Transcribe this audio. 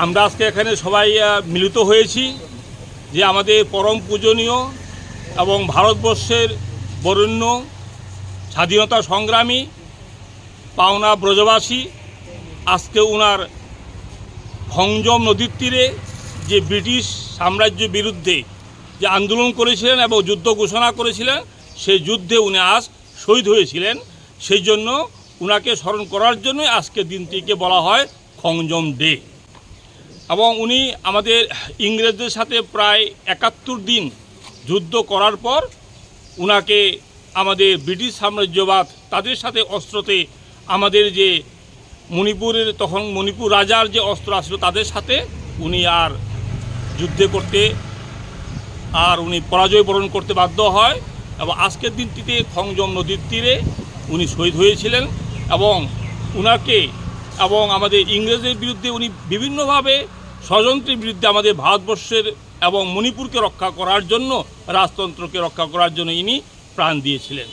আমরা আজকে এখানে সবাই মিলিত হয়েছি যে আমাদের পরম পূজনীয় এবং ভারতবর্ষের বরেণ্য স্বাধীনতা সংগ্রামী পাওনা ব্রজবাসী আজকে ওনার খংজম নদীর তীরে যে ব্রিটিশ সাম্রাজ্যের বিরুদ্ধে যে আন্দোলন করেছিলেন এবং যুদ্ধ ঘোষণা করেছিলেন, সেই যুদ্ধে উনি আজ শহীদ হয়েছিলেন। সেই জন্য উনাকে স্মরণ করার জন্য আজকের দিনটিকে বলা হয় খংজম ডে। এবং উনি আমাদের ইংরেজদের সাথে প্রায় ৭১ দিন যুদ্ধ করার পর উনাকে আমাদের ব্রিটিশ সাম্রাজ্যবাদ তাদের সাথে অস্ত্রতে আমাদের যে মণিপুরের তখন মণিপুর রাজার যে অস্ত্র আসলো তাদের সাথে উনি আর যুদ্ধে করতে উনি পরাজয় বরণ করতে বাধ্য হয় এবং আজকের দিনটিতে খংজম নদীর তীরে উনি শহীদ হয়েছিলেন। এবং উনাকে এবং আমাদের ইংরেজদের বিরুদ্ধে উনি বিভিন্নভাবে ষড়যন্ত্রের বিরুদ্ধে আমাদের ভারতবর্ষের এবং মণিপুরকে রক্ষা করার জন্য, রাজতন্ত্রকে রক্ষা করার জন্য ইনি প্রাণ দিয়েছিলেন।